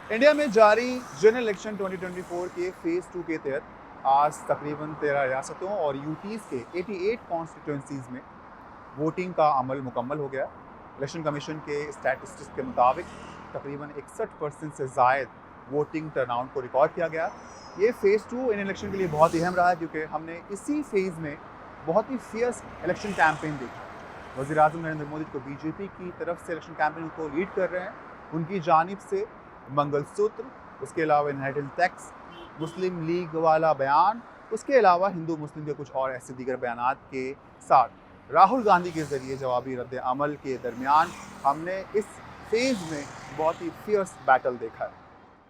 India में जारी general election 2024 के फेज़ 2 के तहत आज तकरीबन 13 रियासतों और यूटीज़ के 88 कॉन्स्टिट्यूंसीज़ में वोटिंग का अमल मुकम्मल हो गया। इलेक्शन कमीशन के स्टैटिस्टिक्स के मुताबिक तकरीबन 61% से ज़ायद वोटिंग टर्नआउट को रिकॉर्ड किया गया। ये फेज़ 2 इन इलेक्शन के लिए बहुत ही अहम रहा है क्योंकि हमने इसी फेज़ में बहुत ही फियर्स इलेक्शन कैंपेन देखी। वज़ीर-ए-आज़म नरेंद्र मोदी को बीजेपी की तरफ से इलेक्शन कैंपेन को लीड कर रहे हैं। उनकी जानिब से मंगलसूत्र, उसके अलावा इनहेरिटेंस टैक्स, मुस्लिम लीग वाला बयान, उसके अलावा हिंदू मुस्लिम के कुछ और ऐसे दीगर बयानात के साथ राहुल गांधी के ज़रिए जवाबी रद्द अमल के दरमियान हमने इस फेज़ में बहुत ही फियर्स बैटल देखा है।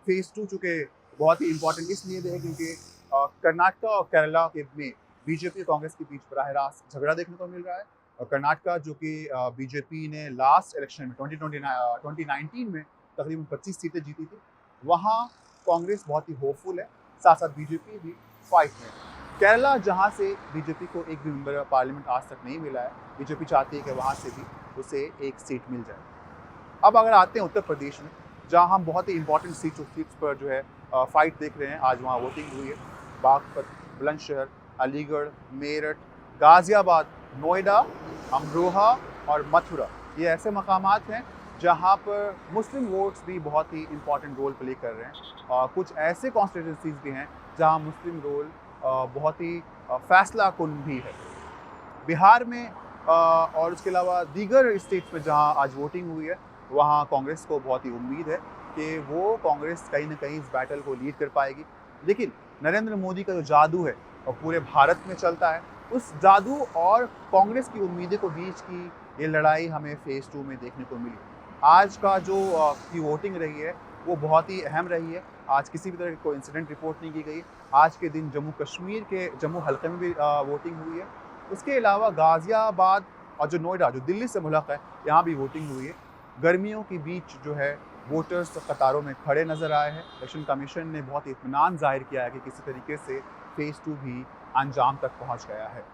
फेज़ 2 चूँकि बहुत ही इंपॉर्टेंट इसलिए है क्योंकि कर्नाटका और केरला के में बीजेपी और कांग्रेस के बीच बराह रास्त झगड़ा देखने को मिल रहा है। और कर्नाटका जो कि बीजेपी ने लास्ट इलेक्शन में 2019 में तकरीबन 25 सीटें जीती थी, वहाँ कांग्रेस बहुत ही होपफुल है, साथ साथ बीजेपी भी फाइट में है। केरला जहाँ से बीजेपी को एक भी मेंबर पार्लियामेंट आज तक नहीं मिला है, बीजेपी चाहती है कि वहाँ से भी उसे एक सीट मिल जाए। अब अगर आते हैं उत्तर प्रदेश में, जहाँ हम बहुत ही इंपॉर्टेंट सीट्स पर जो है फाइट देख रहे हैं। आज वहाँ वोटिंग हुई है। बागपत, बुलंदशहर, अलीगढ़, मेरठ, गाज़ियाबाद, नोएडा, अमरोहा और मथुरा, ये ऐसे मकामात हैं जहाँ पर मुस्लिम वोट्स भी बहुत ही इंपॉर्टेंट रोल प्ले कर रहे हैं। और कुछ ऐसे कॉन्स्टिट्यूंसीज भी हैं जहाँ मुस्लिम रोल बहुत ही फैसला कुन भी है। बिहार में और उसके अलावा दीगर स्टेट्स में जहाँ आज वोटिंग हुई है, वहाँ कांग्रेस को बहुत ही उम्मीद है कि वो कांग्रेस कहीं ना कहीं इस बैटल को लीड कर पाएगी। लेकिन नरेंद्र मोदी का जो जादू है और पूरे भारत में चलता है, उस जादू और कांग्रेस की उम्मीदें को बीच की ये लड़ाई हमें फेज़ 2 में देखने को मिली। आज का जो की वोटिंग रही है वो बहुत ही अहम रही है। आज किसी भी तरह की कोई इंसिडेंट रिपोर्ट नहीं की गई। आज के दिन जम्मू कश्मीर के जम्मू हल्के में भी वोटिंग हुई है। उसके अलावा गाज़ियाबाद और जो नोएडा, जो दिल्ली से मुल्क है, यहाँ भी वोटिंग हुई है। गर्मियों के बीच जो है वोटर्स कतारों में खड़े नज़र आए हैं। इलेक्शन कमीशन ने बहुत इत्मीनान ज़ाहिर किया है कि किसी तरीके से फेज़ 2 भी अंजाम तक पहुँच गया है।